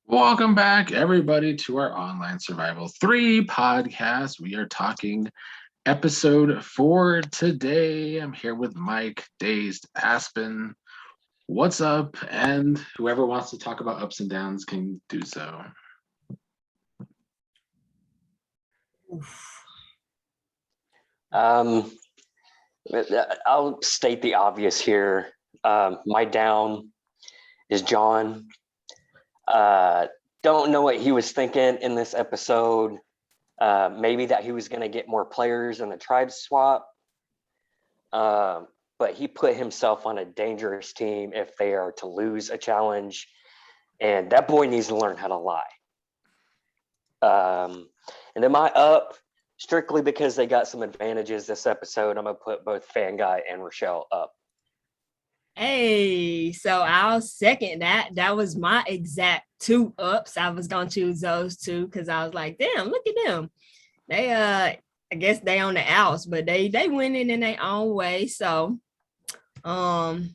Welcome back, everybody, to our Online Survival 3 podcast. We are talking episode 4 today. I'm here with Mike, Dazed, Aspen. What's up? And whoever wants to talk about ups and downs can do so. I'll state the obvious here. My down is John. Don't know what he was thinking in this episode. Maybe that he was going to get more players in the tribe swap. But he put himself on a dangerous team if they are to lose a challenge. And that boy needs to learn how to lie. And then my up, strictly because they got some advantages this episode, I'm going to put both Fanguy and Rochelle up. Hey, so I'll second that. That was my exact 2 ups. I was gonna choose those 2 because I was like, damn, look at them. They I guess they on the outs, but they winning in their own way. So the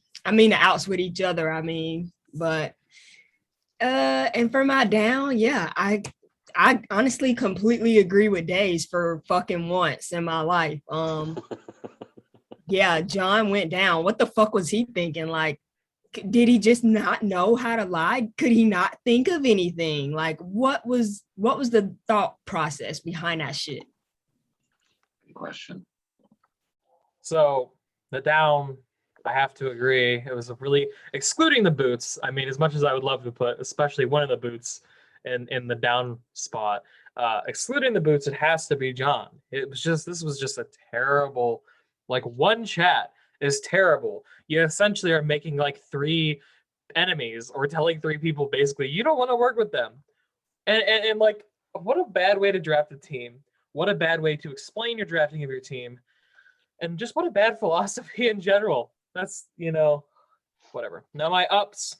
outs with each other, but and for my down, yeah, I honestly completely agree with Days for fucking once in my life. Yeah, John went down. What the fuck was he thinking? Like, did he just not know how to lie? Could he not think of anything? Like, what was the thought process behind that shit? Good question. So the down, I have to agree. It was a really, excluding the boots. I mean, as much as I would love to put, especially one of the boots in the down spot, excluding the boots, it has to be John. This was just a terrible. Like, one chat is terrible. You essentially are making like 3 enemies or telling 3 people basically you don't want to work with them. And like, what a bad way to draft a team. What a bad way to explain your drafting of your team. And just what a bad philosophy in general. That's, whatever. Now my ups.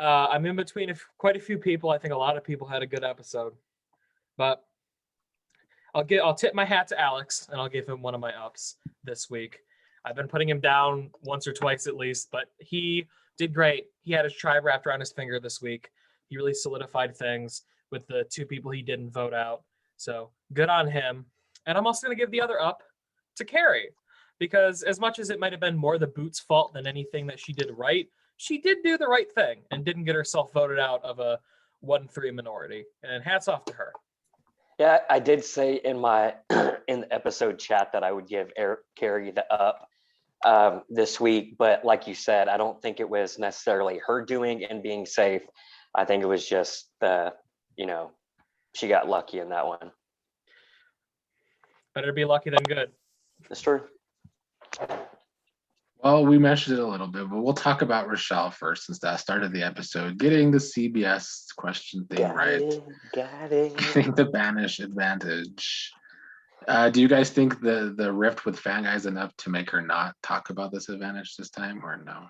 I'm in between quite a few people. I think a lot of people had a good episode. But I'll tip my hat to Alex, and I'll give him one of my ups this week. I've been putting him down once or twice at least, but he did great. He had his tribe wrapped around his finger this week. He really solidified things with the 2 people he didn't vote out. So good on him. And I'm also going to give the other up to Carrie, because as much as it might have been more the Boots' fault than anything that she did right, she did do the right thing and didn't get herself voted out of a 1-3 minority. And hats off to her. Yeah, I did say in my in the episode chat that I would give Carrie the up this week, but like you said, I don't think it was necessarily her doing and being safe. I think it was just she got lucky in that one. Better be lucky than good. That's true. Well, we mentioned it a little bit, but we'll talk about Rochelle first since that started the episode. Getting the CBS question thing right. Got it. Getting the banish advantage. Do you guys think the rift with Fanguy is enough to make her not talk about this advantage this time, or no?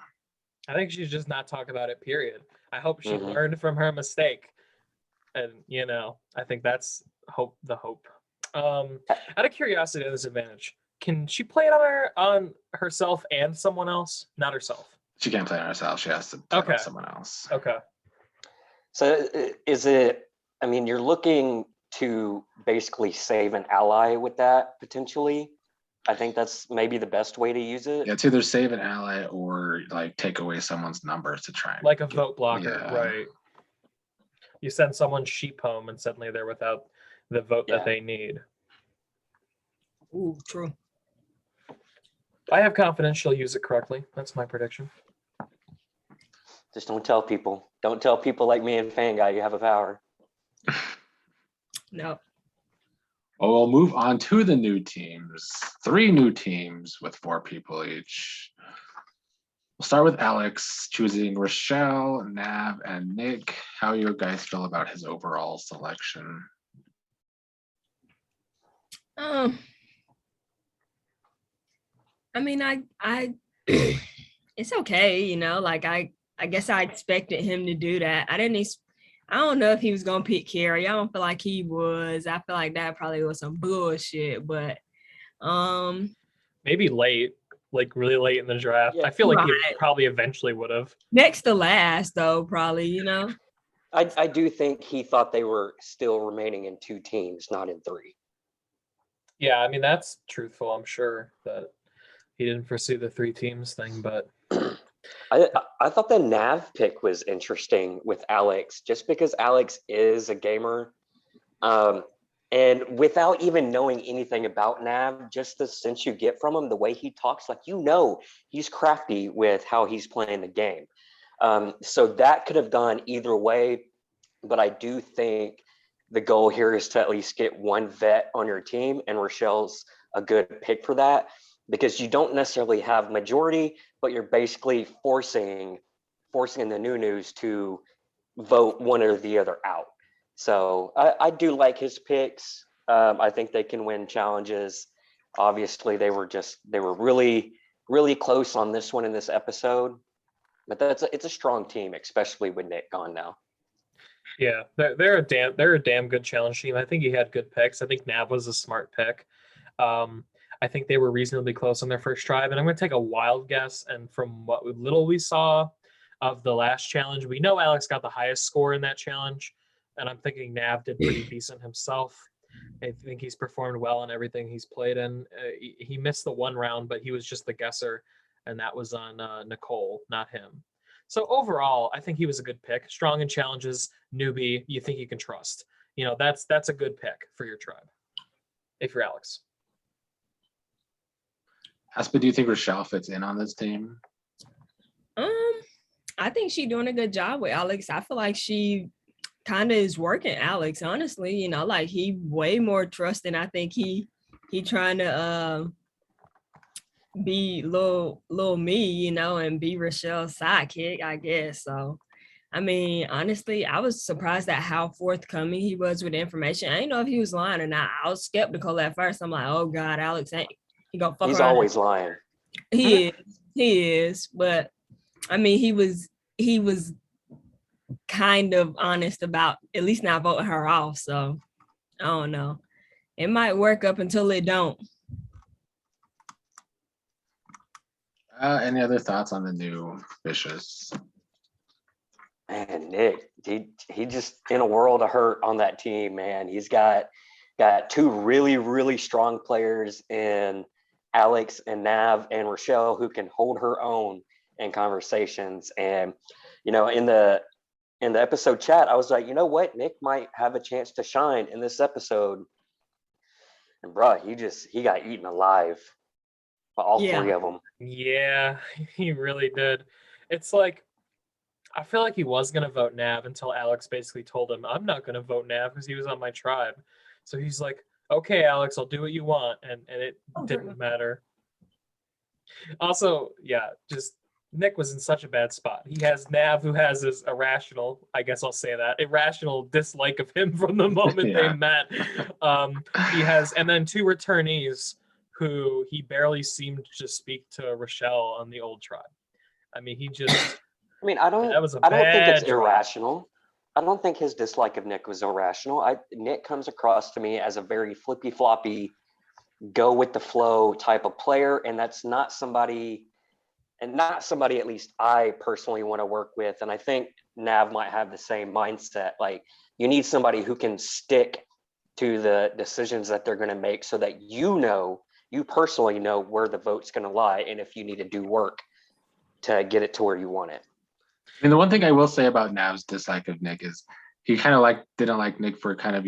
I think she's just not talk about it, period. I hope she learned from her mistake. And, I think that's the hope. Out of curiosity on this advantage, can she play it on herself and someone else? Not herself. She can't play on herself. She has to play on someone else. Okay. So is it, you're looking to basically save an ally with that potentially? I think that's maybe the best way to use it. Yeah, it's either save an ally or like take away someone's numbers to try and like a vote blocker, right? You send someone sheep home and suddenly they're without the vote that they need. Ooh, true. I have confidence she'll use it correctly. That's my prediction. Just don't tell people. Don't tell people like me and Fanguy you have a power. No. Well, we'll move on to the new teams. 3 new teams with 4 people each. We'll start with Alex choosing Rochelle, Nav, and Nick. How you guys feel about his overall selection? I it's okay, like I guess I expected him to do that. I don't know if he was gonna pick Carrie. I don't feel like he was. I feel like that probably was some bullshit, but maybe late, like really late in the draft. I feel like he probably eventually would have. Next to last though, probably, I do think he thought they were still remaining in 2 teams, not in 3. Yeah, I mean that's truthful. I'm sure that he didn't pursue the 3 teams thing, but I thought the Nav pick was interesting with Alex, just because Alex is a gamer. And without even knowing anything about Nav, just the sense you get from him, the way he talks, like, he's crafty with how he's playing the game. So that could have gone either way, but I do think the goal here is to at least get one vet on your team, and Rochelle's a good pick for that, because you don't necessarily have majority, but you're basically forcing the Nunus to vote one or the other out. So I do like his picks. I think they can win challenges. Obviously, they were really, really close on this one in this episode. But it's a strong team, especially with Nick gone now. yeah, they're a damn good challenge team. I think he had good picks. I think Nav was a smart pick. I think they were reasonably close on their first drive, and I'm going to take a wild guess. And from what little we saw of the last challenge, we know Alex got the highest score in that challenge, and I'm thinking Nav did pretty decent himself. I think he's performed well in everything he's played in. He missed the 1 round, but he was just the guesser, and that was on Nicole, not him. So overall, I think he was a good pick. Strong in challenges, newbie, you think you can trust. That's a good pick for your tribe, if you're Alex. Aspen, do you think Rochelle fits in on this team? I think she's doing a good job with Alex. I feel like she kind of is working Alex, honestly. Like he way more trusting. I think he trying to be little me, and be Rochelle's sidekick, I guess. So I mean, honestly, I was surprised at how forthcoming he was with the information. I didn't know if he was lying or not. I was skeptical at first. I'm like, oh God, Alex ain't he gonna fuck He's around. always lying. He is, but I mean, he was kind of honest about at least not voting her off. So I don't know. It might work up until it don't. Any other thoughts on the new Vicious? Man, Nick, he just in a world of hurt on that team, man. He's got 2 really, really strong players in Alex and Nav and Rochelle who can hold her own in conversations. And in the episode chat, I was like, you know what, Nick might have a chance to shine in this episode. And bro, he got eaten alive by all 3 of them. Yeah, he really did. It's like, I feel like he was going to vote Nav until Alex basically told him, I'm not going to vote Nav because he was on my tribe. So he's like, okay, Alex, I'll do what you want. And it didn't matter. Also, yeah, just Nick was in such a bad spot. He has Nav, who has this irrational dislike of him from the moment they met. He has, and then 2 returnees who he barely seemed to speak to Rochelle on the old tribe. I mean, he just... I mean, I don't think it's irrational. I don't think his dislike of Nick was irrational. Nick comes across to me as a very flippy floppy, go with the flow type of player, and that's not somebody at least I personally want to work with. And I think Nav might have the same mindset. Like, you need somebody who can stick to the decisions that they're going to make, so that you personally know where the vote's going to lie, and if you need to do work to get it to where you want it. I mean, the one thing I will say about Nav's dislike of Nick is he kind of didn't like Nick for kind of,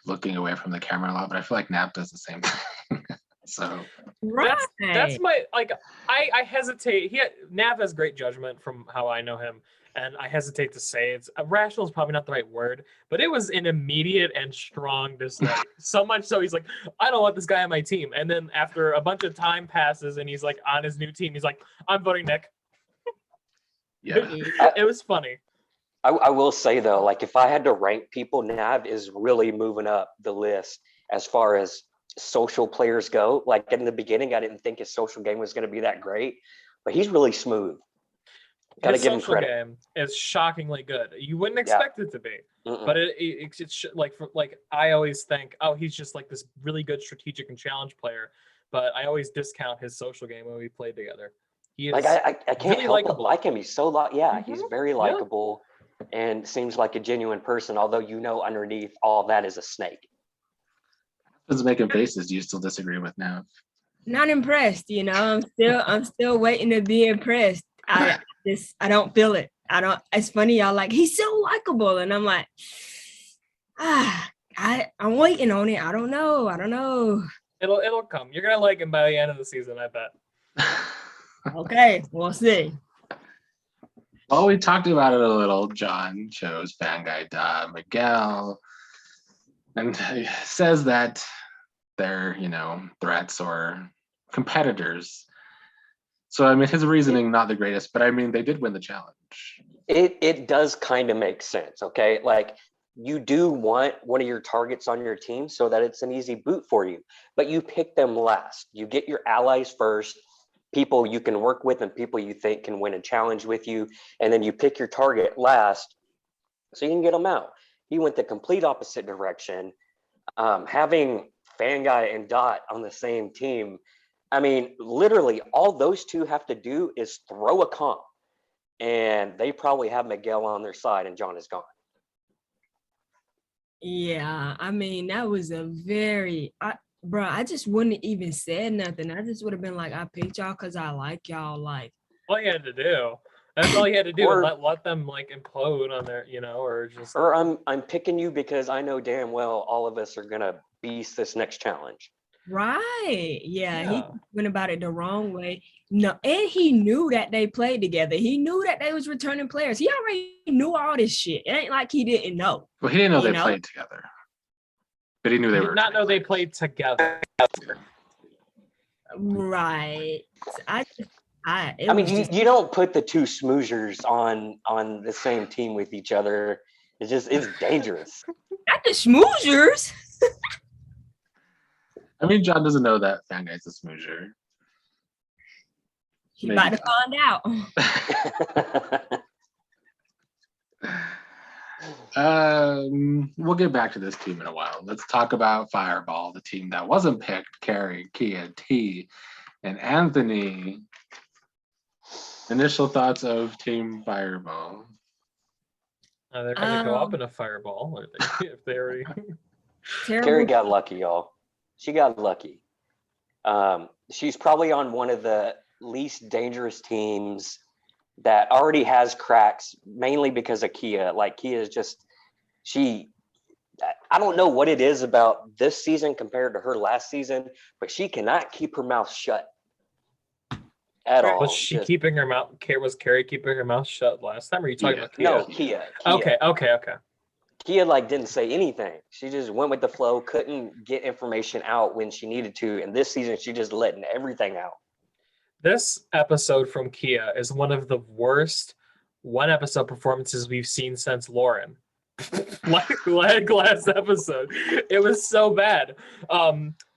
looking away from the camera a lot, but I feel like Nav does the same thing. So right. That's my, I hesitate. Nav has great judgment from how I know him, and I hesitate to say it's rational is probably not the right word, but it was an immediate and strong dislike. So much so he's like, I don't want this guy on my team. And then after a bunch of time passes and he's like on his new team, he's like, I'm voting Nick. Yeah, it was funny. I will say though, like, if I had to rank people, Nav is really moving up the list as far as social players go. Like, in the beginning, I didn't think his social game was going to be that great, but he's really smooth. Gotta give him credit. His social game is shockingly good. You wouldn't expect it to be, but it's like I always think, oh, he's just like this really good strategic and challenge player, but I always discount his social game when we played together. He is like I can't really help but like him. He's so he's very likable, and seems like a genuine person, although you know underneath all that is a snake. Who's making faces? Do you still disagree with Nav? Not impressed, you know. I'm still waiting to be impressed. I don't feel it. I don't. It's funny, y'all like he's so likable, and I'm like, I'm waiting on it. I don't know. It'll come. You're gonna like him by the end of the season, I bet. Okay, we'll see. Well, we talked about it a little. John chose fan guy Miguel, and he says that they're, threats or competitors. So, I mean, his reasoning, not the greatest, but I mean, they did win the challenge. It does kind of make sense, okay? Like, you do want one of your targets on your team so that it's an easy boot for you, but you pick them last. You get your allies first, people you can work with and people you think can win a challenge with you, and then you pick your target last so you can get them out. He went the complete opposite direction. Having Fanguy and Dot on the same team, I mean, literally all those two have to do is throw a comp, and they probably have Miguel on their side and John is gone. Yeah, I mean, that was a I just wouldn't even said nothing. I just would have been like, I picked y'all because I like y'all. Like, All you had to do. That's all you had to do. Or- And let them like implode on their, or just. Or I'm picking you because I know damn well all of us are gonna beast this next challenge. right. Yeah, he Yeah. went about it the wrong way. No, and he knew that they played together. He knew that they was returning players. He already knew all this shit. It ain't like he didn't know. Well, he didn't know You they know? played together, but he knew they Did were. not know they played together. Right. I mean, you don't put the two smoozers on the same team with each other. It's dangerous. not the schmoozers. I mean, John doesn't know that Fanguy's a smoozer. He's Maybe about to find out. We'll get back to this team in a while. Let's talk about Fireball, the team that wasn't picked. Carrie, Kia, T, and Anthony. Initial thoughts of Team Fireball. They're gonna go up in a fireball if they already. Terrible. Carrie got lucky, y'all. She got lucky. She's probably on one of the least dangerous teams that already has cracks, mainly because of Kia. Like, Kia is just, I don't know what it is about this season compared to her last season, but she cannot keep her mouth shut at all. Was she Just- keeping her mouth? Was Carrie keeping her mouth shut last time? Or are you talking Yeah. about Kia? No, Kia. Okay. Kia didn't say anything. She just went with the flow, couldn't get information out when she needed to. And this season, she just letting everything out. This episode from Kia is one of the worst one episode performances we've seen since Lauren. like last episode. It was so bad.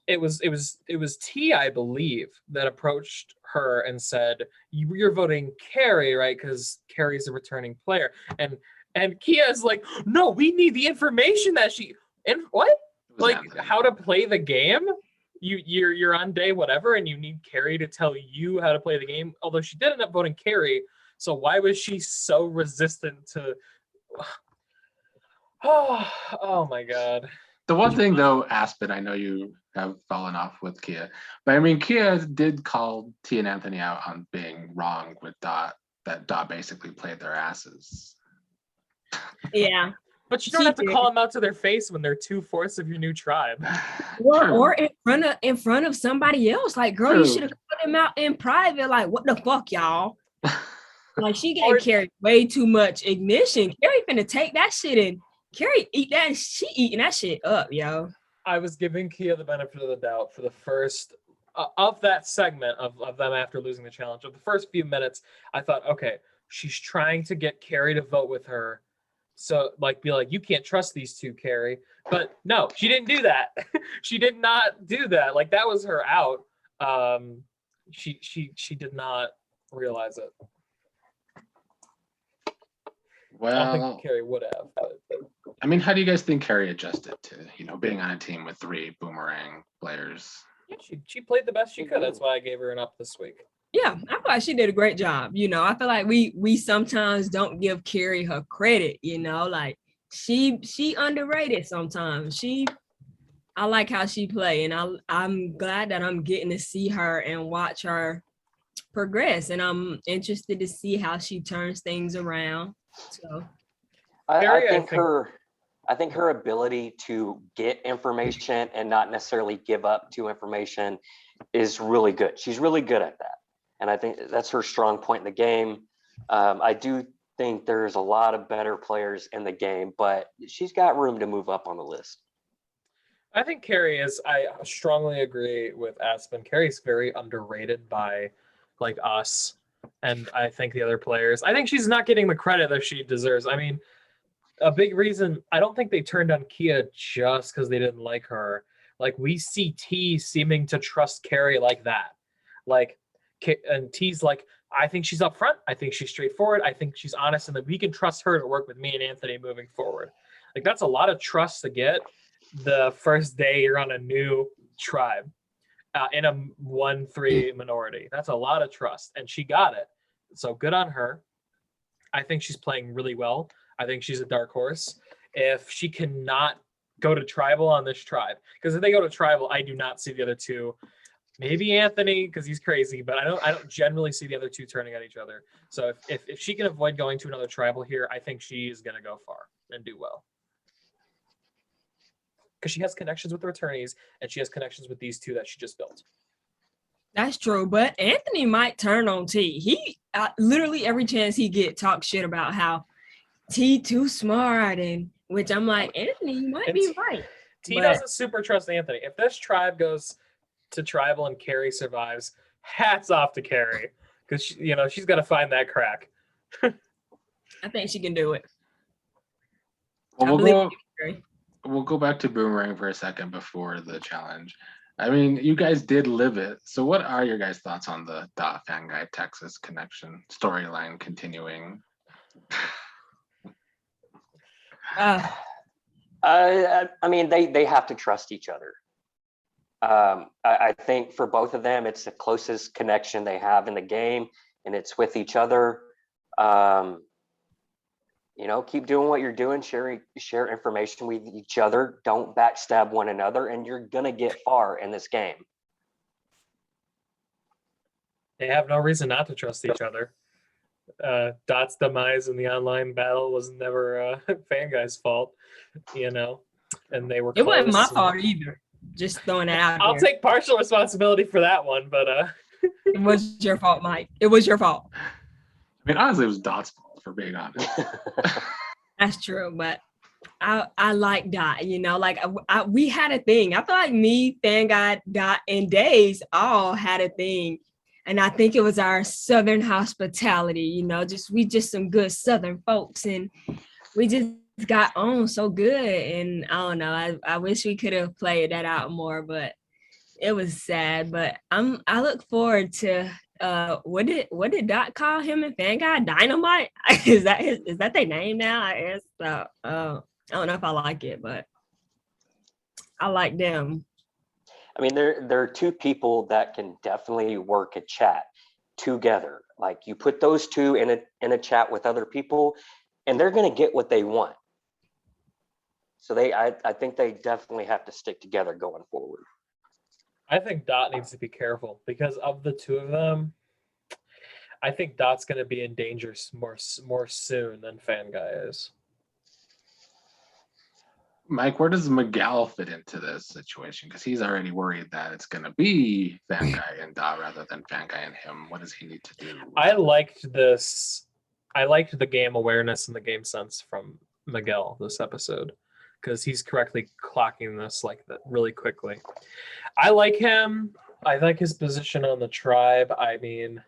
It was T, I believe, that approached her and said, "You're voting Carrie, right? Because Carrie's a returning player." And Kia is like, "No, we need the information that she and what? It was Like Anthony. how to play the game? You're on day whatever, and you need Carrie to tell you how to play the game." Although she did end up voting Carrie, so why was she so resistant to? Oh my god. The one thing though, Aspen, I know you have fallen off with Kia, but I mean, Kia did call T and Anthony out on being wrong with Dot, that Dot basically played their asses. Yeah. But you don't She have to did. call them out to their face when they're 2/4 of your new tribe. Well, True. or in front of somebody else. Like, girl, you True. should have called him out in private. Like, what the fuck, y'all? Like, she gave Or- Carrie way too much ignition. Carrie finna take that shit and Carrie eat that. She eating that shit up, yo. I was giving Kia the benefit of the doubt for the first of that segment of them after losing the challenge. Of the first few minutes, I thought, okay, she's trying to get Carrie to vote with her. So, like, be like, you can't trust these two, Carrie. But no, she didn't do that. She did not do that. Like, that was her out. She did not realize it. I don't Well, think Carrie would have. But I mean, how do you guys think Carrie adjusted to, being on a team with 3 boomerang players? yeah, she played the best she could. That's why I gave her an up this week. Yeah, I feel like she did a great job. You know, I feel like we sometimes don't give Carrie her credit, you know, like she underrated sometimes. I like how she play, and I'm glad that I'm getting to see her and watch her progress, and I'm interested to see how she turns things around. So I Carrie, I think think I think her ability to get information and not necessarily give up to information is really good. She's really good at that. And I think that's her strong point in the game. I do think there's a lot of better players in the game, but she's got room to move up on the list. I think Carrie is. I strongly agree with Aspen. Carrie's very underrated by like us, and I think the other players. I think she's not getting the credit that she deserves. I mean, a big reason I don't think they turned on Kia just because they didn't like her. Like we see T seeming to trust Carrie like that. Like and T's like, I think she's up front. I think she's straightforward. I think she's honest, and that we can trust her to work with me and Anthony moving forward. Like that's a lot of trust to get the first day you're on a new tribe in a 1-3 minority. That's a lot of trust, and she got it. So good on her. I think she's playing really well. I think she's a dark horse. If she cannot go to tribal on this tribe, because if they go to tribal, I do not see the other two. Maybe Anthony, because he's crazy, but I don't generally see the other two turning on each other. So if she can avoid going to another tribal here, I think she is going to go far and do well. Because she has connections with the returnees, and she has connections with these two that she just built. that's true, but Anthony might turn on T. He literally every chance he get talk shit about how T too smart, and which I'm like, Anthony, you might be right. T But doesn't super trust Anthony. If this tribe goes to tribal and Carrie survives, hats off to Carrie, because she's got to find that crack. I think she can do it. Well, we'll go back to Boomerang for a second before the challenge. I mean, you guys did live it. So what are your guys' thoughts on the Fan Guy Texas connection storyline continuing? I mean, they have to trust each other. I think for both of them, it's the closest connection they have in the game, and it's with each other. Keep doing what you're doing, share information with each other. Don't backstab one another, and you're gonna get far in this game. They have no reason not to trust each other. Dot's demise in the online battle was never Fan Guy's fault, and they were It wasn't my close. fault either. Just throwing it out I'll there. take partial responsibility for that one, but It was your fault, Mike. It was your fault. I mean, honestly, it was Dot's fault, for being honest. That's true, but I like Dot. Like we had a thing. I feel like me, Fan Guy, Dot, and Days all had a thing, and I think it was our Southern hospitality. We just some good Southern folks, and we just got on so good. And I don't know. I wish we could have played that out more, but it was sad. But I look forward to what did Dot call him and Fan Guy? Dynamite? Is that their name now? I guess so. I don't know if I like it, but I like them. I mean, there are two people that can definitely work a chat together. Like you put those two in a chat with other people, and they're gonna get what they want. So I think they definitely have to stick together going forward. I think Dot needs to be careful because of the two of them. I think Dot's going to be in danger more soon than Fan Guy is. Mike, where does Miguel fit into this situation? Because he's already worried that it's going to be Fan Guy and Dot rather than Fan Guy and him. What does he need to do? I liked this. I liked the game awareness and the game sense from Miguel this episode because he's correctly clocking this like that really quickly. I like him. I like his position on the tribe. I mean,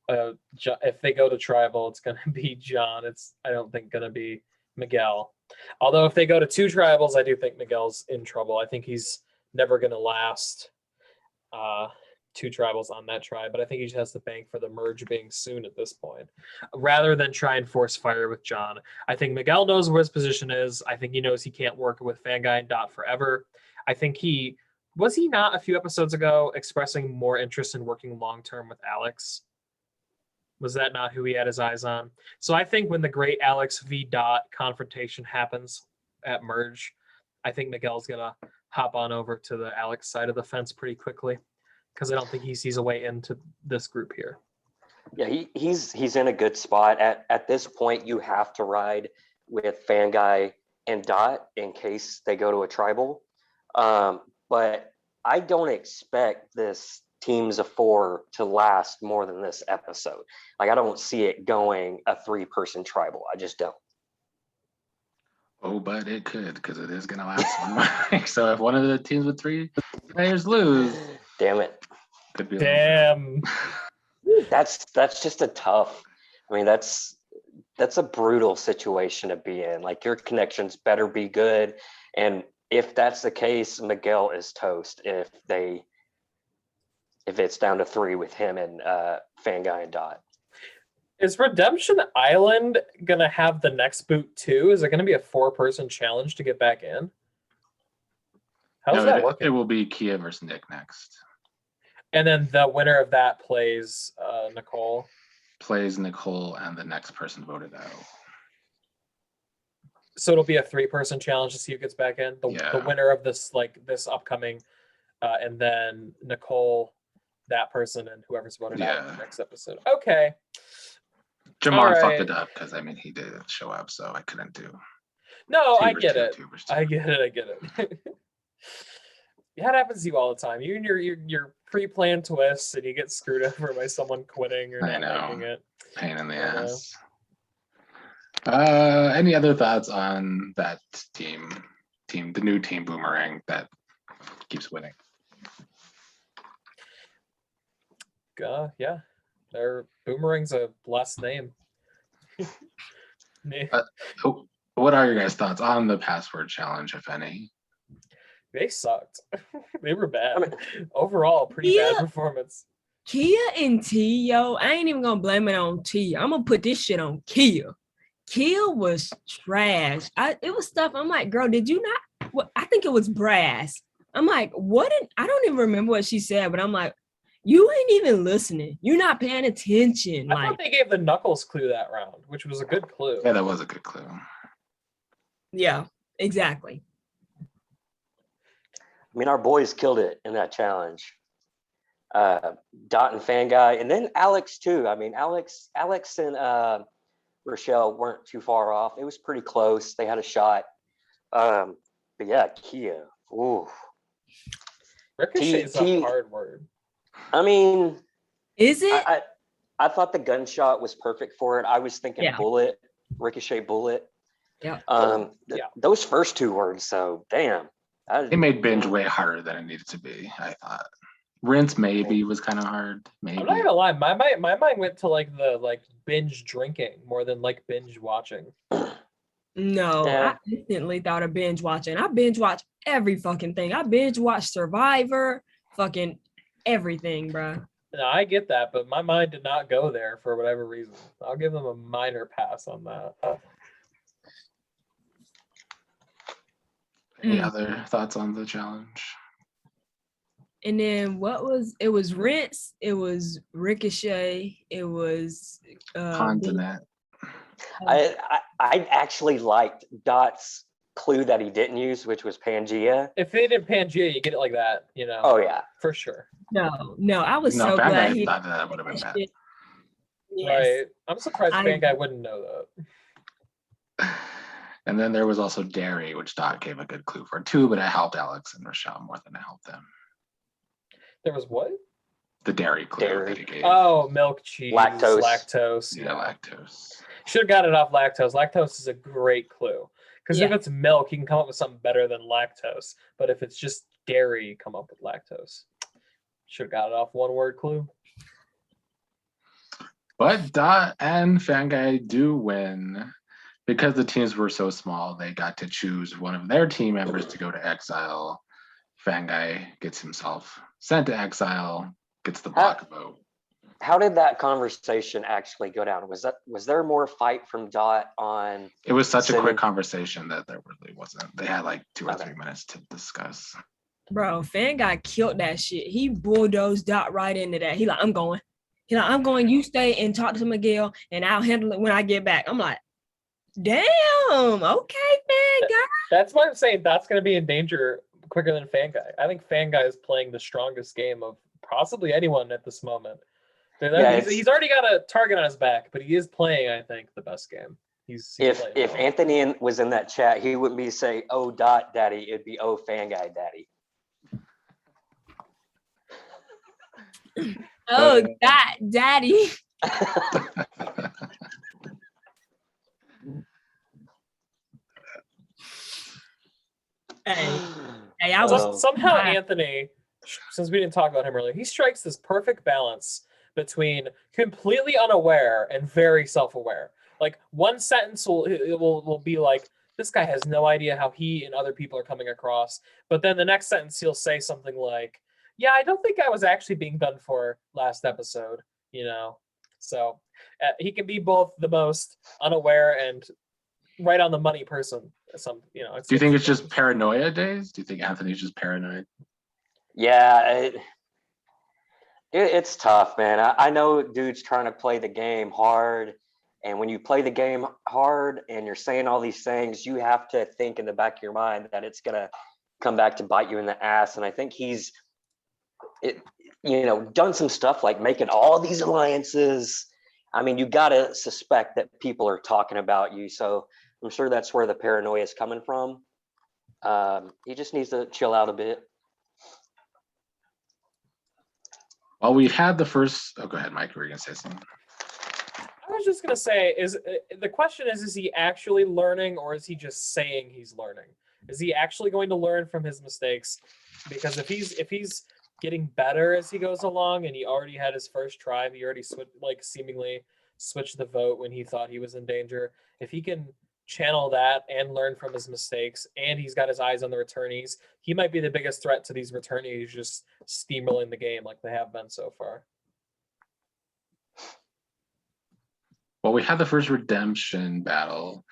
if they go to tribal, it's going to be John. I don't think going to be Miguel. Although if they go to two tribals, I do think Miguel's in trouble. I think he's never going to last two tribals on that tribe, but I think he just has to bank for the merge being soon at this point, rather than try and force fire with John. I think Miguel knows where his position is. I think he knows he can't work with Fan Guy and Dot forever. I think he Was he not a few episodes ago expressing more interest in working long term with Alex? Was that not who he had his eyes on? So I think when the great Alex v. Dot confrontation happens at Merge, I think Miguel's gonna hop on over to the Alex side of the fence pretty quickly, because I don't think he sees a way into this group here. Yeah, he's in a good spot. At this point, you have to ride with Fanguy and Dot in case they go to a tribal. But I don't expect this teams of 4 to last more than this episode. Like, I don't see it going a 3-person tribal. I just don't. Oh, but it could, because it is going to last 1 week. So if one of the teams with 3 players lose, Damn it. could be. Damn. That's just a tough. I mean, that's a brutal situation to be in. Like, your connections better be good, and if that's the case, Miguel is toast if it's down to 3 with him and Fanguy and Dot. Is Redemption Island gonna have the next boot too? Is it gonna be a 4-person challenge to get back in? How's No, that working? it will be Kia versus Nick next. And then the winner of that plays Nicole. Plays Nicole and the next person voted out. So it'll be a 3-person challenge to see who gets back in. The Yeah. winner of this upcoming, and then Nicole, that person, and whoever's voted out in the Yeah. next episode. Okay. Jamar All fucked right. it up because he didn't show up, so I couldn't do. No, two I versus get two, it. 2 versus 2. I get it. Yeah, it happens to you all the time. You and your pre-planned twists, and you get screwed over by someone quitting or I not know. making it. Pain in the I know. ass. Any other thoughts on that team, the new team Boomerang that keeps winning? Yeah, their Boomerang's a blessed name. What are your guys' thoughts on the password challenge, if any? They sucked. They were bad. I mean- Overall, pretty bad Yeah. performance. Kia and T, yo, I ain't even gonna blame it on T. I'm gonna put this shit on Kia. Kia was trash. It was stuff. I'm like, girl, did you not? What? I think it was brass. I'm like, what? I don't even remember what she said, but I'm like, you ain't even listening. You're not paying attention. I Like, thought they gave the Knuckles clue that round, which was a good clue. Yeah, that was a good clue. yeah, exactly. I mean, our boys killed it in that challenge. Dot and Fanguy, and then Alex too. I mean, Alex and Rochelle weren't too far off. It was pretty close. They had a shot. But yeah, Kia. Ooh. Ricochet is T- a hard word. I mean, Is it? I thought the gunshot was perfect for it. I was thinking Yeah. bullet, Ricochet bullet. Yeah. Yeah. Those first 2 words, so damn. It made binge way harder than it needed to be, I thought. Rinse maybe was kind of hard. Maybe. I'm not gonna lie, my mind went to the binge drinking more than binge watching. No, Yeah. I instantly thought of binge watching. I binge watch every fucking thing. I binge watch Survivor, fucking everything, bro. No, I get that, but my mind did not go there for whatever reason. I'll give them a minor pass on that. Any other thoughts on the challenge? And then it was Rinse, it was Ricochet, it was Continent. I actually liked Dot's clue that he didn't use, which was Pangea. If they did Pangea, you get it like that, Oh yeah. for sure. No, I was No, so Bad glad Guy he thought that would have been bad. Yes. Right. I'm surprised I- Fan Guy wouldn't know that. And then there was also Dairy, which Dot gave a good clue for too, but it helped Alex and Rochelle more than it helped them. There was what? The dairy clue Dairy. that he gave. Oh, milk, cheese, Lactose. Yeah, lactose. Should have got it off lactose. Lactose is a great clue. Because if Yeah. it's milk, you can come up with something better than lactose. But if it's just dairy, you come up with lactose. Should have got it off 1-word clue. But Dot and Fanguy do win. Because the teams were so small, they got to choose one of their team members to go to exile. Fanguy gets himself sent to exile, gets the block vote. How did that conversation actually go down? Was there more fight from Dot on? It was such a Seven. quick conversation that there really wasn't. They had 2 or Okay. 3 minutes to discuss. Bro, Fan Guy killed that shit. He bulldozed Dot right into that. He like, I'm going. He like, I'm going. You stay and talk to Miguel, and I'll handle it when I get back. I'm like, damn. Okay, Fan Guy. That's why I'm saying that's going to be in danger quicker than Fan Guy. I think Fan Guy is playing the strongest game of possibly anyone at this moment. Yeah, He's already got a target on his back, but he is playing, I think, the best game. He's if playing well. Anthony was in that chat, he wouldn't be say, "Oh, Dot Daddy." It'd be, "Oh, Fan Guy Daddy." Oh, Dot Daddy. Hey, I was Somehow Anthony, since we didn't talk about him earlier, he strikes this perfect balance between completely unaware and very self-aware. Like one sentence will be like, this guy has no idea how he and other people are coming across. But then the next sentence he'll say something like, yeah, I don't think I was actually being done for last episode, you know? So he can be both the most unaware and right on the money person. Do you think it's just paranoia days? Do you think Anthony's just paranoid? Yeah, it's tough, man. I know dude's trying to play the game hard. And when you play the game hard and you're saying all these things, you have to think in the back of your mind that it's going to come back to bite you in the ass. And I think he's done some stuff like making all these alliances. I mean, you got to suspect that people are talking about you. So I'm sure that's where the paranoia is coming from. He just needs to chill out a bit. Well, we had the first. Oh, go ahead, Mike. Were you gonna say something? I was just gonna say, is the question is he actually learning, or is he just saying he's learning? Is he actually going to learn from his mistakes? Because if he's getting better as he goes along, and he already had his first try, he already seemingly switched the vote when he thought he was in danger. If he can channel that and learn from his mistakes, and he's got his eyes on the returnees, he might be the biggest threat to these returnees just steamrolling the game like they have been so far. Well, we had the first redemption battle.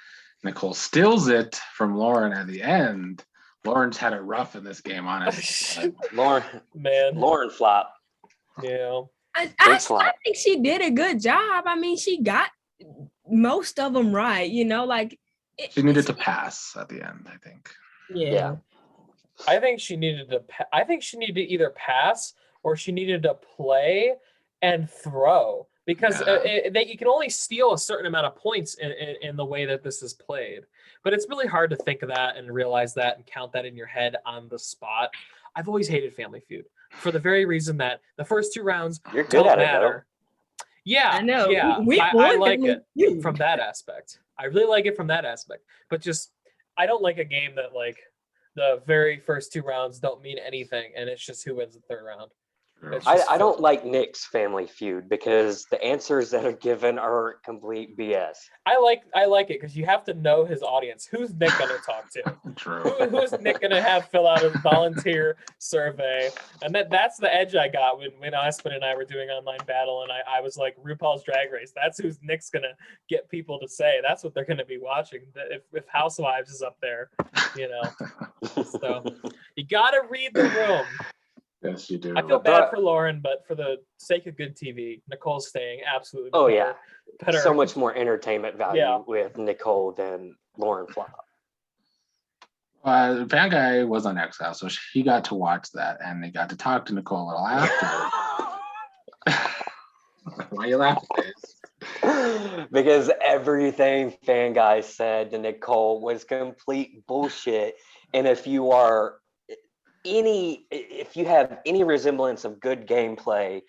Nicole steals it from Lauren at the end. Lauren's had it rough in this game, honestly. Lauren flop. Yeah. I think she did a good job. I mean, she got most of them right, she needed to pass at the end, I think. Yeah. I think she needed to either pass or she needed to play and throw, because you can only steal a certain amount of points in the way that this is played. But it's really hard to think of that and realize that and count that in your head on the spot. I've always hated Family Feud for the very reason that the first two rounds don't matter. Yeah, I know. Yeah, I like it from that aspect. I really like it from that aspect. But just, I don't like a game that like the very first two rounds don't mean anything, and it's just who wins the third round. I don't like Nick's Family Feud because the answers that are given are complete BS. I like it because you have to know his audience. Who's Nick going to talk to? True. Who's Nick going to have fill out a volunteer survey? And that's the edge I got when Aspen and I were doing online battle, and I was like, RuPaul's Drag Race. That's who Nick's going to get people to say. That's what they're going to be watching. If Housewives is up there, So you got to read the room. Yes, you do. I feel bad for Lauren, but for the sake of good TV, Nicole's staying absolutely. Oh, yeah. Better. So much more entertainment value with Nicole than Lauren Flop. Fan Guy was on Exile, so he got to watch that, and they got to talk to Nicole a little after. Why are you laughing, Dave? Because everything Fan Guy said to Nicole was complete bullshit. And if you have any resemblance of good gameplay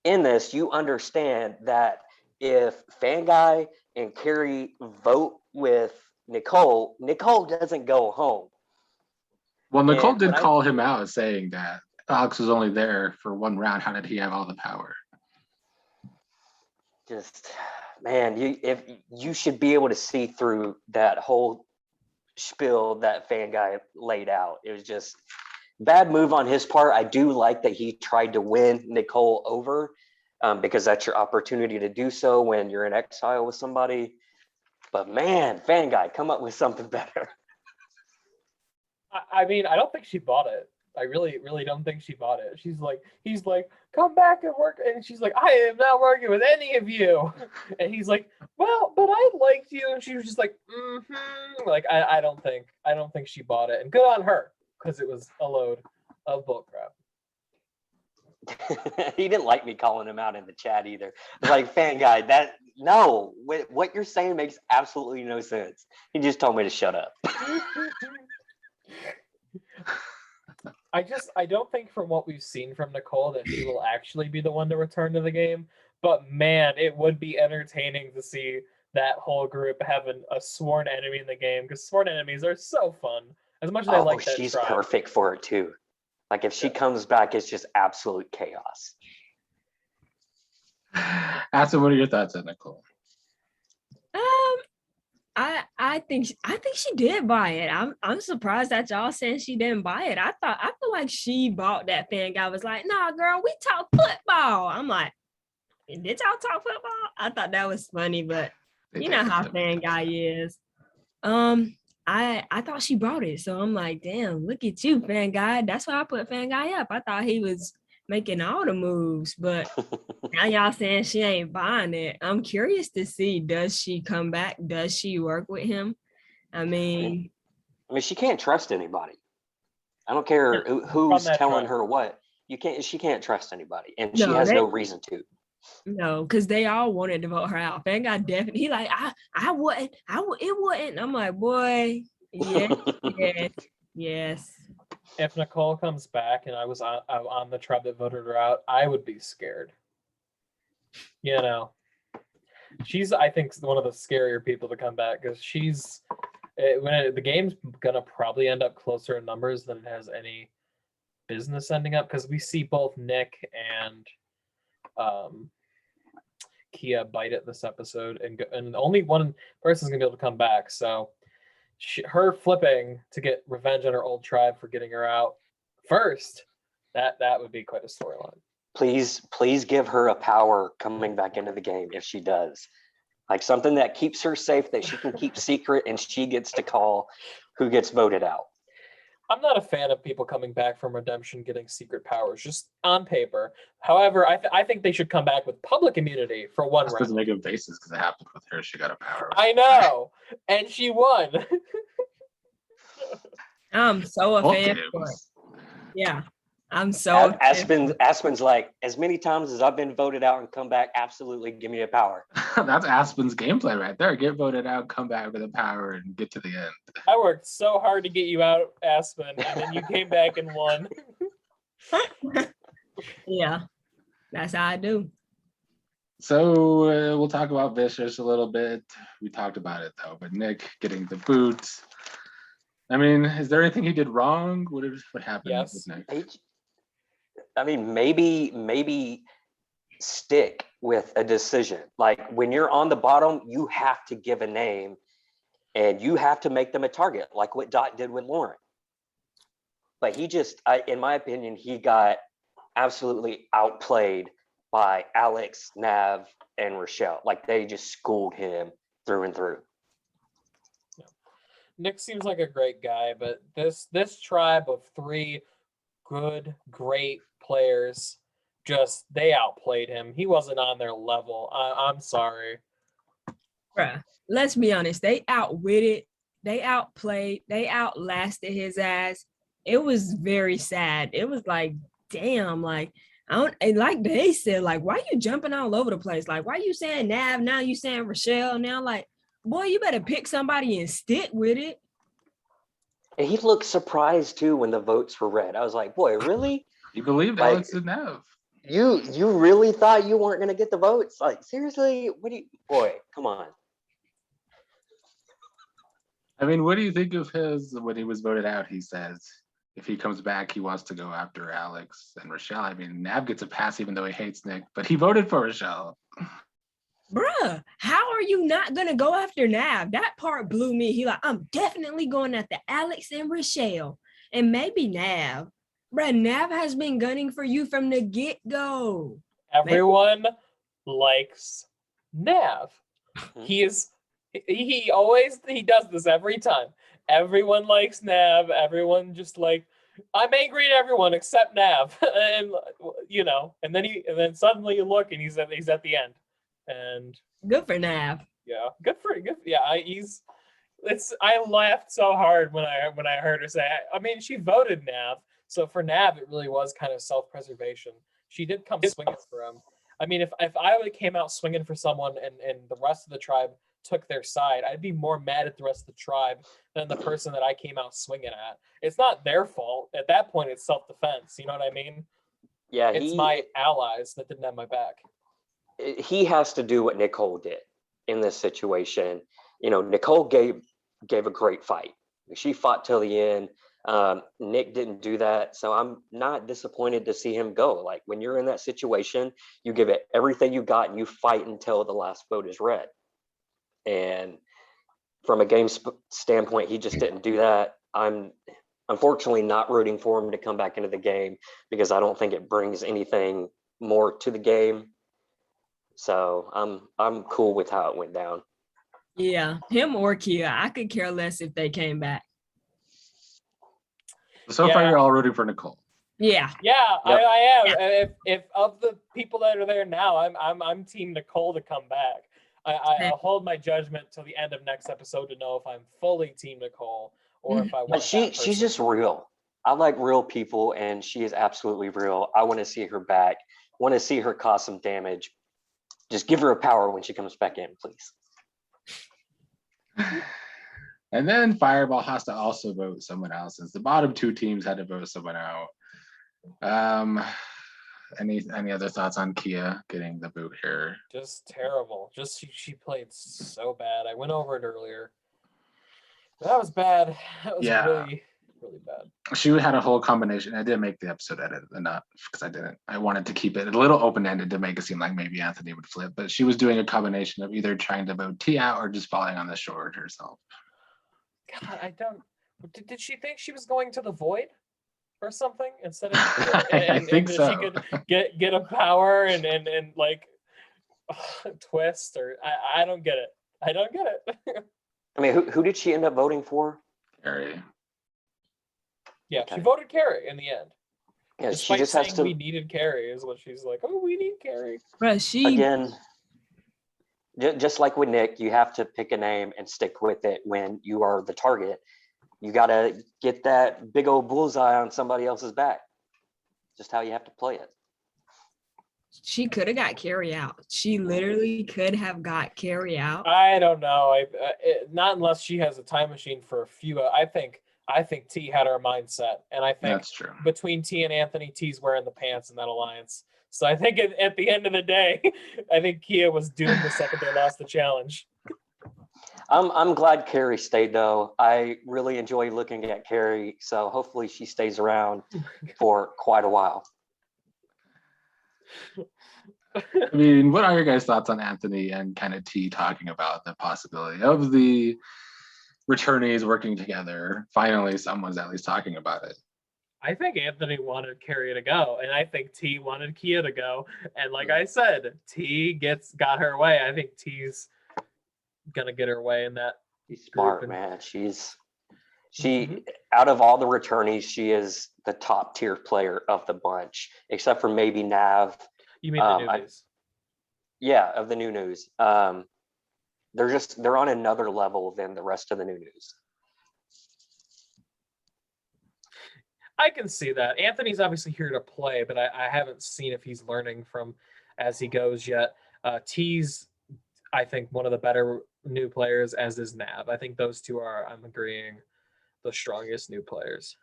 in this, you understand that if Fan Guy and Carrie vote with Nicole doesn't go home. Well, Nicole did call him out saying that Alex was only there for one round. How did he have all the power? Just, man, you should be able to see through that whole spiel that Fan Guy laid out. It was just bad move on his part. I do like that he tried to win Nicole over because that's your opportunity to do so when you're in exile with somebody. But man, Fan Guy, come up with something better. I mean, I don't think she bought it. I really don't think she bought it. He's like, come back and work, and she's like, I am not working with any of you. And he's like, well, but I liked you, and she was just like, like I don't think she bought it, and good on her, because it was a load of bullcrap. He didn't like me calling him out in the chat either. Like, fan guy, what you're saying makes absolutely no sense. He just told me to shut up. I don't think from what we've seen from Nicole that she will actually be the one to return to the game. But man, it would be entertaining to see that whole group having a sworn enemy in the game, because sworn enemies are so fun. As much as I like that she's tribe. perfect for it too. Like if she comes back, it's just absolute chaos. Aspen, what are your thoughts on Nicole? I think she did buy it. I'm surprised that y'all saying she didn't buy it. I feel like she bought that fan guy. Was like, nah, girl, we talk football. I'm like, did y'all talk football? I thought that was funny, but you know how fan guy is. I thought she bought it, so I'm like, damn, look at you, fan guy. That's why I put fan guy up. I thought he was making all the moves, but now y'all saying she ain't buying it. I'm curious to see, does she come back? Does she work with him? I mean, she can't trust anybody. I don't care who's telling her what. She can't trust anybody, and she has no reason to. No, because they all wanted to vote her out. Fan guy definitely, he like, I wouldn't, it wouldn't. I'm like, boy, yes. If Nicole comes back and I was on the tribe that voted her out, I would be scared. You know, she's, I think, one of the scarier people to come back, because the game's gonna probably end up closer in numbers than it has any business ending up, because we see both Nick and Kia bite it this episode, and only one person's gonna be able to come back. So her flipping to get revenge on her old tribe for getting her out first, that would be quite a storyline. Please give her a power coming back into the game if she does. Like something that keeps her safe, that she can keep secret, and she gets to call who gets voted out. I'm not a fan of people coming back from Redemption getting secret powers, just on paper. However, I think they should come back with public immunity for one round. Doesn't make a basis, because it happened with her. She got a power. I know, and she won. I'm so a fan for it. Yeah, I'm so. Aspen's like, as many times as I've been voted out and come back, absolutely give me a power. That's Aspen's gameplay right there. Get voted out, come back with a power, and get to the end. I worked so hard to get you out, Aspen, and then you came back and won. Yeah, that's how I do. So we'll talk about Vicious a little bit. We talked about it though, but Nick getting the boots. I mean, is there anything he did wrong? What happened with Nick? I mean, maybe stick with a decision. Like when you're on the bottom, you have to give a name and you have to make them a target, like what Dot did with Lauren. But he just, in my opinion, he got absolutely outplayed by Alex, Nav, and Rochelle. Like they just schooled him through and through. Nick seems like a great guy, but this tribe of three good, great players, they outplayed him. He wasn't on their level. I'm sorry. Bruh, let's be honest. They outwitted, they outplayed, they outlasted his ass. It was very sad. It was like, damn, like, and like they said, like, why you jumping all over the place? Like, why you saying Nav? Now you saying Rochelle? Now, like, boy, you better pick somebody and stick with it. And he looked surprised too when the votes were read. I was like, boy, really? You believed like, Alex and Nav? You really thought you weren't gonna get the votes? Like, seriously? Boy, come on. I mean, what do you think of when he was voted out? He says if he comes back, he wants to go after Alex and Rochelle. I mean, Nav gets a pass even though he hates Nick, but he voted for Rochelle. Bruh, how are you not gonna go after Nav? That part blew me. He like, I'm definitely going after Alex and Rochelle, and maybe Nav. Bruh, Nav has been gunning for you from the get-go. Everyone likes Nav. He does this every time. Everyone likes Nav. Everyone just like, I'm angry at everyone except Nav, and and then suddenly you look and he's at the end, and Good for Nav. yeah, good. Yeah, I laughed so hard when I heard her say. I mean, she voted Nav, so for Nav it really was kind of self-preservation. She did come swinging for him. I mean, if I would have came out swinging for someone and the rest of the tribe took their side, I'd be more mad at the rest of the tribe than the person that I came out swinging at. It's not their fault. At that point, it's self-defense. You know what I mean? Yeah, It's my allies that didn't have my back. he has to do what Nicole did in this situation. Nicole gave a great fight. She fought till the end. Nick didn't do that, so I'm not disappointed to see him go. Like, when you're in that situation, you give it everything you got and you fight until the last vote is read. And from a game standpoint, he just didn't do that. I'm unfortunately not rooting for him to come back into the game because I don't think it brings anything more to the game. So I'm cool with how it went down. Yeah, him or Kia. I could care less if they came back. So far, you're all rooting for Nicole. Yeah. Yeah, Yep. I am. If of the people that are there now, I'm team Nicole to come back. I'll hold my judgment till the end of next episode to know if I'm fully team Nicole or if I want. But she's just real. I like real people, and she is absolutely real. I want to see her back. Want to see her cause some damage. Just give her a power when she comes back in, please. And then Fireball has to also vote someone else, since the bottom two teams had to vote someone out. Any other thoughts on Kia getting the boot here? Just terrible. Just she played so bad. I went over it earlier. That was bad. That was really, really bad. She had a whole combination. I didn't make the episode edit, not because I didn't. I wanted to keep it a little open-ended to make it seem like maybe Anthony would flip, but she was doing a combination of either trying to vote T out or just falling on the sword herself. God, I don't. Did she think she was going to the void or something instead of? I think so. She could get a power and like twist, or I don't get it. I don't get it. I mean, who did she end up voting for? Carrie. Yeah, Okay. she voted Carrie in the end. Yeah, Despite she just saying has to. we needed Carrie, is what she's like. Oh, we need Carrie. Bro, she Again, just like with Nick, you have to pick a name and stick with it when you are the target. You got to get that big old bullseye on somebody else's back. Just how you have to play it. she could have got Carrie out. She literally could have got Carrie out. I don't know. Not unless she has a time machine for a few. I think T had her mindset, and I think That's true. between T and Anthony, T's wearing the pants in that alliance. So I think at the end of the day, I think Kia was doomed the second they lost the challenge. I'm glad Carrie stayed though. I really enjoy looking at Carrie, so hopefully she stays around for quite a while. I mean, what are your guys' thoughts on Anthony and kind of T talking about the possibility of the returnees working together? Finally, someone's at least talking about it. I think Anthony wanted Carrie to go, and I think T wanted Kia to go. And like I said, T got her way. I think T's gonna get her way in that. She's smart, man. She out of all the returnees, she is the top tier player of the bunch, except for maybe Nav. You mean the new news? Yeah, of the new news. They're on another level than the rest of the new news. I can see that. Anthony's obviously here to play, but I haven't seen if he's learning from as he goes yet. T's, I think, one of the better new players, as is Nav. I think those two are, I'm agreeing, the strongest new players.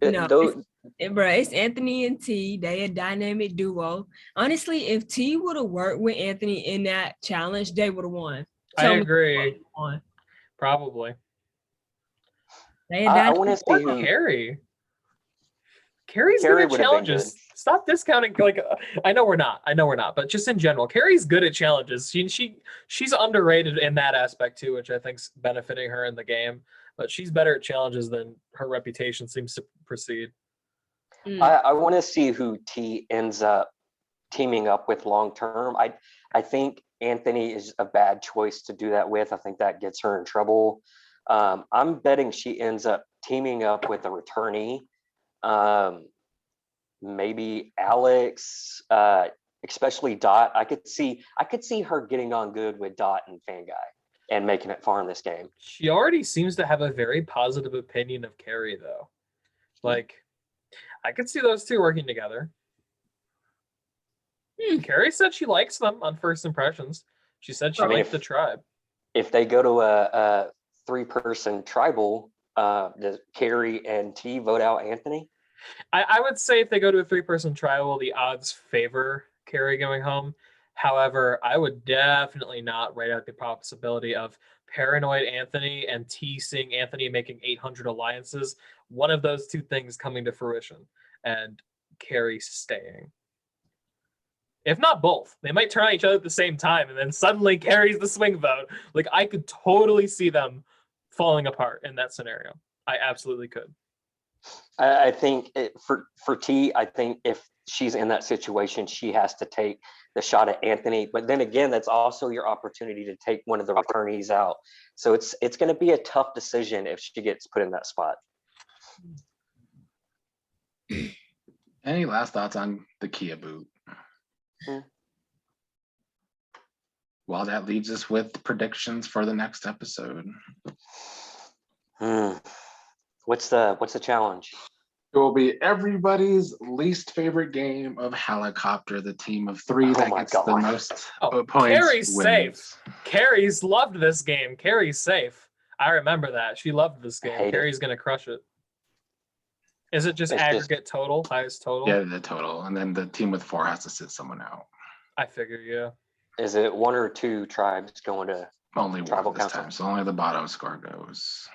No, bro, it's Anthony and T. They a dynamic duo. Honestly, if T would have worked with Anthony in that challenge, they would have won. I agree. Probably. I want to see who Carrie. Carrie's good at challenges. Stop discounting. Like, I know we're not, but just in general, Carrie's good at challenges. She's underrated in that aspect too, which I think's benefiting her in the game. But she's better at challenges than her reputation seems to precede. I want to see who T ends up teaming up with long term. I think Anthony is a bad choice to do that with. I think that gets her in trouble. I'm betting she ends up teaming up with a returnee Maybe Alex, especially Dot. I could see her getting on good with Dot and Fan Guy and making it far in this game. She already seems to have a very positive opinion of Carrie, though. Like, I could see those two working together. Carrie said she likes them on first impressions. She said she liked the tribe. If they go to a 3-person tribal, does Carrie and T vote out Anthony? I would say if they go to a 3-person tribal, the odds favor Carrie going home. However, I would definitely not write out the possibility of paranoid Anthony and T seeing Anthony making 800 alliances. One of those two things coming to fruition and Carrie staying. If not both, they might turn on each other at the same time and then suddenly Carrie's the swing vote. Like, I could totally see them falling apart in that scenario. I absolutely could. I think for T, I think if she's in that situation, she has to take the shot at Anthony. But then again, that's also your opportunity to take one of the returnees out. So it's going to be a tough decision if she gets put in that spot. Any last thoughts on the Kia boot? Well, that leaves us with predictions for the next episode. What's the challenge? It will be everybody's least favorite game of helicopter. The team of 3 that gets the most points. Carrie's wins. safe. Carrie's loved this game. Carrie's safe. I remember that. She loved this game. Carrie's going to crush it. Is it just aggregate total? Highest total? Yeah, the total. And then the team with 4 has to sit someone out. I figure, yeah. Is it 1 or 2 tribes going to only tribal one this council? time? So only the bottom score goes.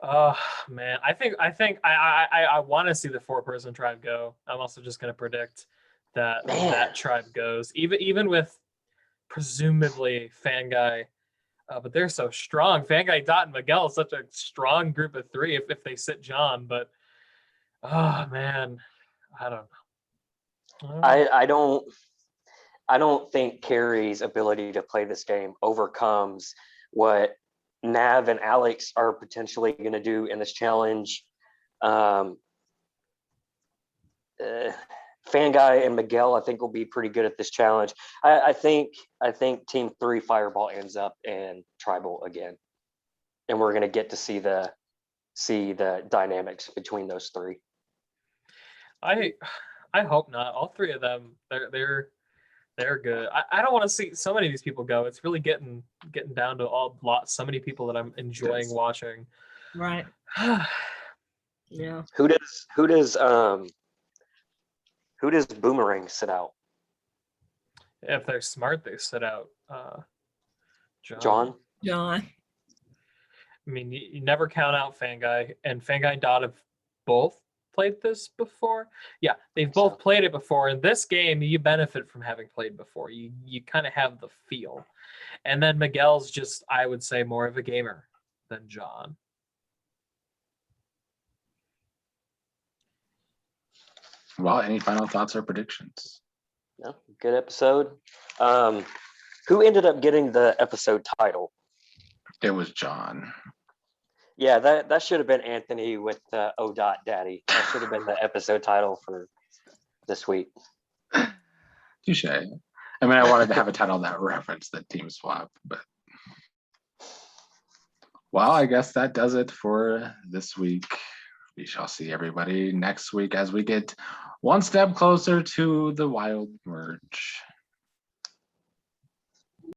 Oh man, I think I want to see the 4-person tribe go. I'm also just going to predict that that tribe goes, even with presumably Fan Guy. But they're so strong. Fan Guy, Dot, and Miguel is such a strong group of 3 if they sit John. But oh man, I don't know. I don't think Carrie's ability to play this game overcomes what Nav and Alex are potentially going to do in this challenge. Fan Guy and Miguel, I think, will be pretty good at this challenge. I think Team 3 Fireball ends up in tribal again, and we're going to get to see the dynamics between those 3. I hope not. All 3 of them, they're good. I don't want to see so many of these people go. It's really getting down to so many people that I'm enjoying watching. Right. Yeah. Who does Boomerang sit out? If they're smart, they sit out John. I mean, you never count out Fan Guy, and Fan Guy and Dot have both played this before. Yeah, they've both played it before. In this game, you benefit from having played before. You kind of have the feel. And then Miguel's just, I would say, more of a gamer than John. Well, any final thoughts or predictions? No, good episode. Who ended up getting the episode title? It was John. Yeah, that should have been Anthony with O. Daddy. That should have been the episode title for this week. Touche. I mean, I wanted to have a title that referenced the team swap, but well, I guess that does it for this week. We shall see everybody next week as we get one step closer to the wild merge.